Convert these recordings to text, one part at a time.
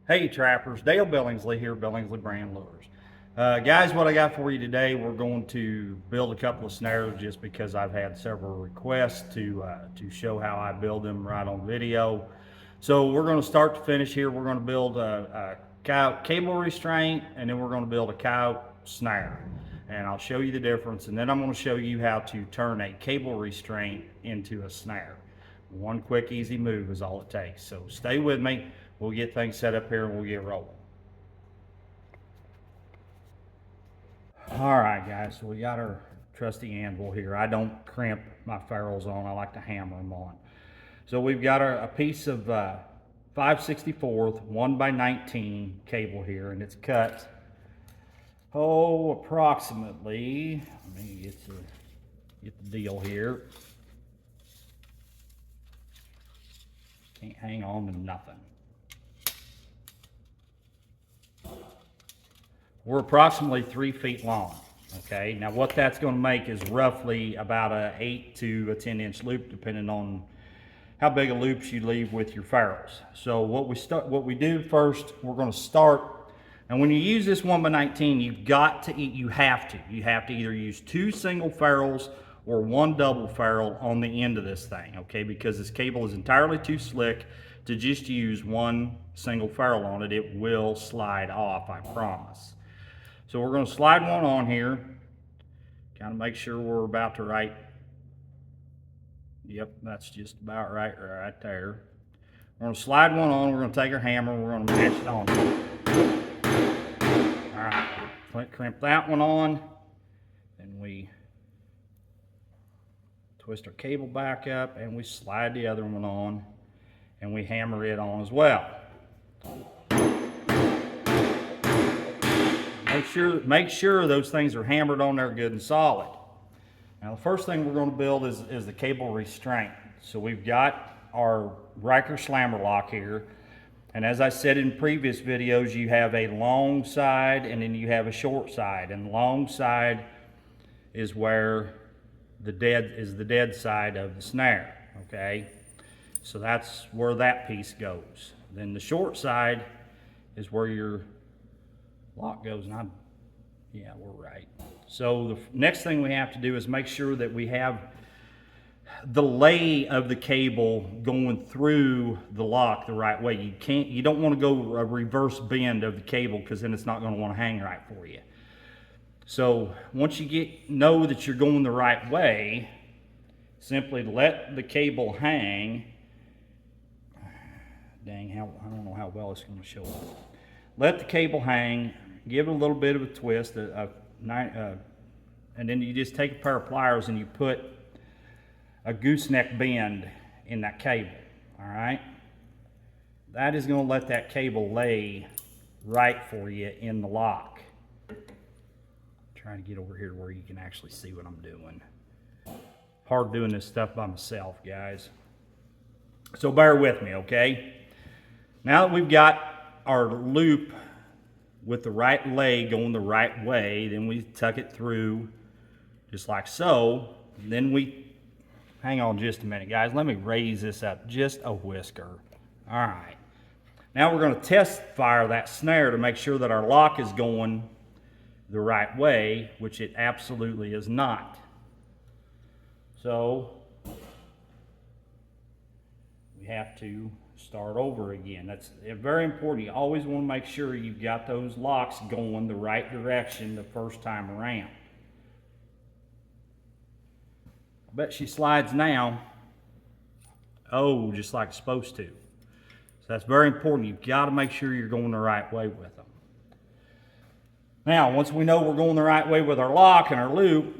Hey trappers, Dale Billingsley here, Billingsley Brand Lures. Guys, what I got for you today, we're going to build a couple of snares just because I've had several requests to show how I build them right on video. So we're going to start to finish here. We're going to build a cable restraint, and then we're going to build a coyote snare. And I'll show you the difference, and then I'm going to show you how to turn a cable restraint into a snare. One quick, easy move is all it takes. So stay with me. We'll get things set up here and we'll get rolling. All right, guys, so we got our trusty anvil here. I don't crimp my ferrules on. I like to hammer them on. So we've got a piece of 5/64 1x19 cable here, and it's cut, approximately, let me get the deal here. Can't hang on to nothing. We're approximately 3 feet long. Okay, now what that's going to make is roughly about a 8 to a 10-inch loop, depending on how big a loops you leave with your ferrules. So what we do first, we're going to start. And when you use this 1x19, you have to either use 2 single ferrules or 1 double ferrule on the end of this thing. Okay, because this cable is entirely too slick to just use 1 single ferrule on it. It will slide off, I promise. So we're going to slide one on here, kind of make sure we're about the right. Yep, that's just about right there. We're going to slide one on. We're going to take our hammer. We're going to match it on. All right, crimp that one on. Then we twist our cable back up and we slide the other one on, and we hammer it on as well. Make sure those things are hammered on there good and solid. Now the first thing we're going to build is the cable restraint. So we've got our Riker slammer lock here. And as I said in previous videos, you have a long side and then you have a short side. And the long side is where the dead side of the snare, okay? So that's where that piece goes. Then the short side is where your lock goes, and yeah, we're right. So the next thing we have to do is make sure that we have the lay of the cable going through the lock the right way. You don't want to go a reverse bend of the cable, because then it's not going to want to hang right for you. So once you know that you're going the right way, simply let the cable hang. Dang, I don't know how well it's going to show up. Let the cable hang, give it a little bit of a twist, and then you just take a pair of pliers and you put a gooseneck bend in that cable, all right? That is going to let that cable lay right for you in the lock. I'm trying to get over here to where you can actually see what I'm doing. Hard doing this stuff by myself, guys. So bear with me, okay? Now that we've got our loop with the right lay going the right way, then we tuck it through just like so. Then we, hang on just a minute, guys. Let me raise this up just a whisker. All right. Now we're going to test fire that snare to make sure that our lock is going the right way, which it absolutely is not. So we have to start over again. That's very important. You always want to make sure you've got those locks going the right direction the first time around. I bet she slides now. Oh, just like it's supposed to. So that's very important. You've got to make sure you're going the right way with them. Now, once we know we're going the right way with our lock and our loop,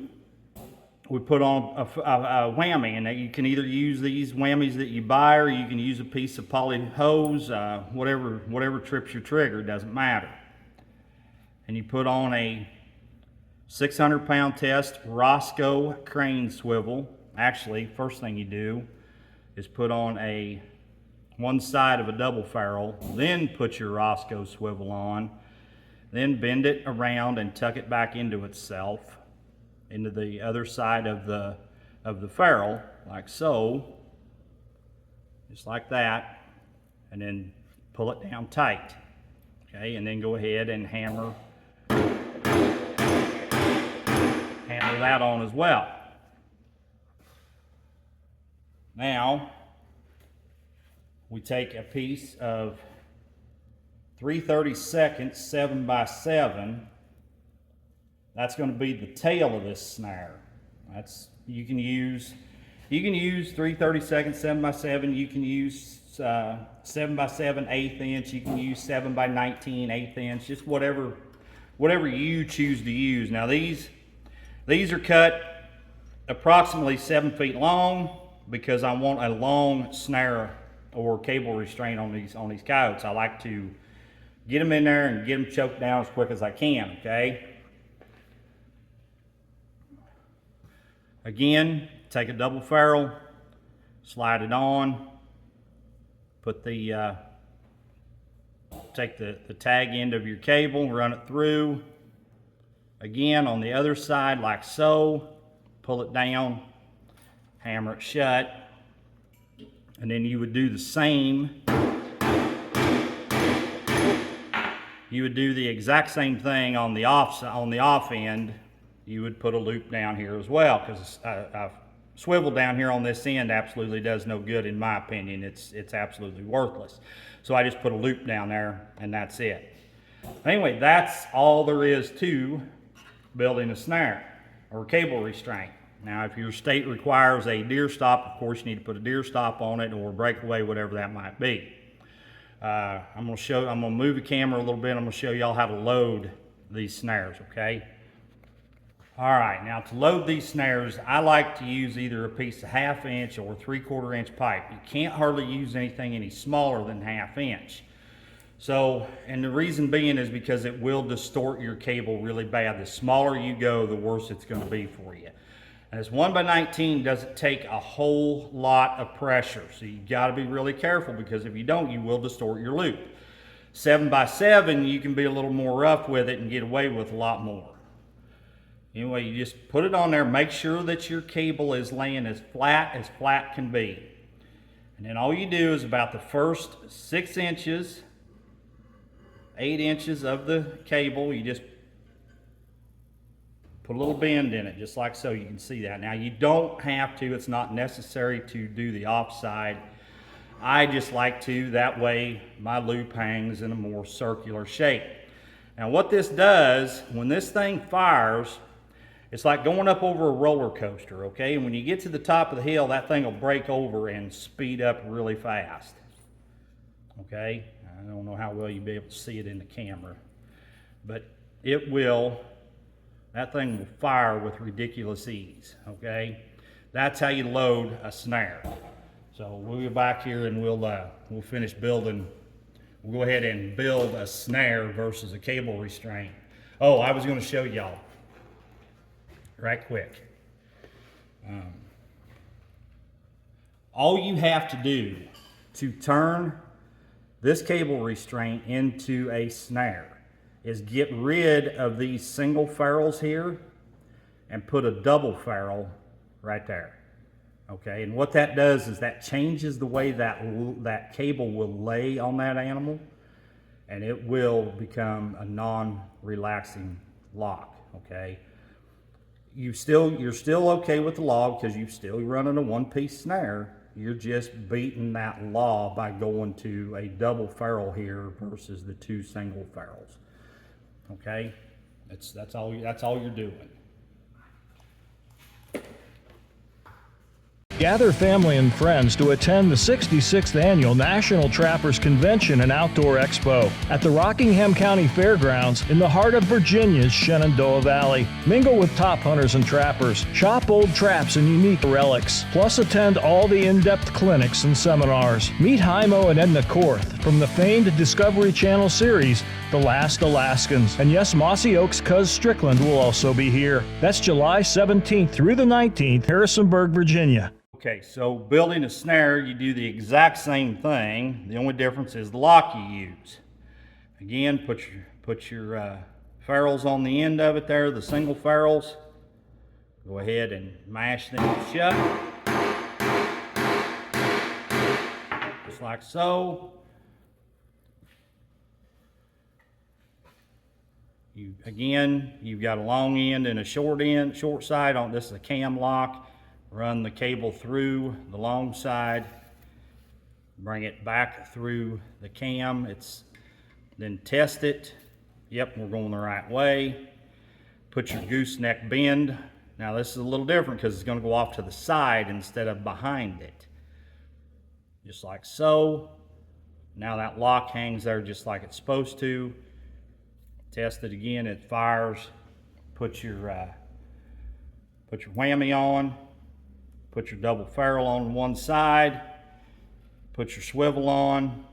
we put on a whammy, and you can either use these whammies that you buy, or you can use a piece of poly hose, whatever trips your trigger, doesn't matter. And you put on a 600-pound test Roscoe crane swivel. Actually, first thing you do is put on one side of a double ferrule, then put your Roscoe swivel on, then bend it around and tuck it back into itself, into the other side of the ferrule, like so, just like that, and then pull it down tight. Okay, and then go ahead and hammer that on as well. Now, we take a piece of 3/32 7x7. That's going to be the tail of this snare. You can use 3/32 7x7. You can use 7x7 1/8 inch. You can use 7x19 1/8 inch. Just whatever you choose to use. Now these are cut approximately 7 feet long because I want a long snare or cable restraint on these coyotes. I like to get them in there and get them choked down as quick as I can. Okay. Again, take a double ferrule, slide it on, put the take the tag end of your cable, run it through. Again, on the other side, like so, pull it down, hammer it shut, and then you would do the same. You would do the exact same thing on the off end. You would put a loop down here as well, because a swivel down here on this end absolutely does no good in my opinion. It's absolutely worthless. So I just put a loop down there and that's it. Anyway, that's all there is to building a snare or cable restraint. Now, if your state requires a deer stop, of course you need to put a deer stop on it or breakaway, whatever that might be. I'm gonna move the camera a little bit. I'm gonna show y'all how to load these snares, okay? All right, now to load these snares, I like to use either a piece of 1/2 inch or 3/4 inch pipe. You can't hardly use anything any smaller than 1/2 inch. So, and the reason being is because it will distort your cable really bad. The smaller you go, the worse it's gonna be for you. And this 1x19 doesn't take a whole lot of pressure. So you gotta be really careful, because if you don't, you will distort your loop. 7x7, you can be a little more rough with it and get away with a lot more. Anyway, you just put it on there, make sure that your cable is laying as flat can be. And then all you do is about the first 6 inches, 8 inches of the cable, you just put a little bend in it, just like so. You can see that. Now you don't have to, it's not necessary to do the offside. I just like to, that way my loop hangs in a more circular shape. Now what this does, when this thing fires, it's like going up over a roller coaster, okay? And when you get to the top of the hill, that thing will break over and speed up really fast, okay? I don't know how well you'll be able to see it in the camera, but it will, that thing will fire with ridiculous ease, okay? That's how you load a snare. So we'll be back here and we'll finish building. We'll go ahead and build a snare versus a cable restraint. Oh, I was gonna show y'all right quick. All you have to do to turn this cable restraint into a snare is get rid of these single ferrules here and put a double ferrule right there. Okay, and what that does is that changes the way that cable will lay on that animal, and it will become a non-relaxing lock, okay? You're still okay with the law because you're still running a one-piece snare. You're just beating that law by going to a double ferrule here versus the 2 single ferrules. Okay, that's all you're doing. Gather family and friends to attend the 66th Annual National Trappers Convention and Outdoor Expo at the Rockingham County Fairgrounds in the heart of Virginia's Shenandoah Valley. Mingle with top hunters and trappers, shop old traps and unique relics, plus attend all the in-depth clinics and seminars. Meet Jaimo and Edna Korth from the famed Discovery Channel series, The Last Alaskans. And yes, Mossy Oak's Cuz Strickland will also be here. That's July 17th through the 19th, Harrisonburg, Virginia. Okay, so building a snare, you do the exact same thing. The only difference is the lock you use. Again, put your ferrules on the end of it there, the single ferrules. Go ahead and mash them shut, just like so. You've got a long end and a short side on this is a cam lock. Run the cable through the long side, bring it back through the cam. Then test it. Yep, we're going the right way. Put your gooseneck bend. Now this is a little different because it's going to go off to the side instead of behind it. Just like so. Now that lock hangs there just like it's supposed to. Test it again, it fires. Put your whammy on. Put your double ferrule on one side. Put your swivel on.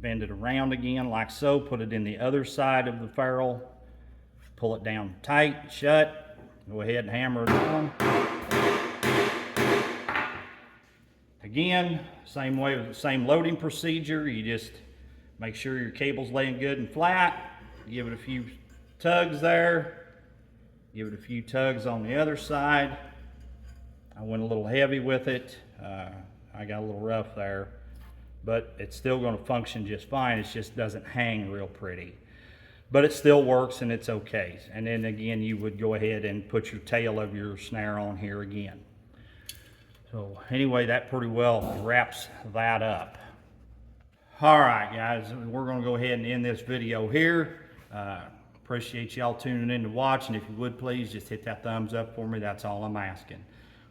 Bend it around again like so. Put it in the other side of the ferrule. Pull it down tight, shut. Go ahead and hammer it on. Again, same way with the same loading procedure. You just make sure your cable's laying good and flat. Give it a few tugs there. Give it a few tugs on the other side. I went a little heavy with it. I got a little rough there, but it's still going to function just fine. It just doesn't hang real pretty, but it still works and it's okay. And then again, you would go ahead and put your tail of your snare on here again. So anyway, that pretty well wraps that up. All right, guys, we're going to go ahead and end this video here. Appreciate y'all tuning in to watch, and if you would please just hit that thumbs up for me. That's all I'm asking.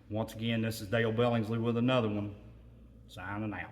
Once again, this is Dale Billingsley with another one. Signing out.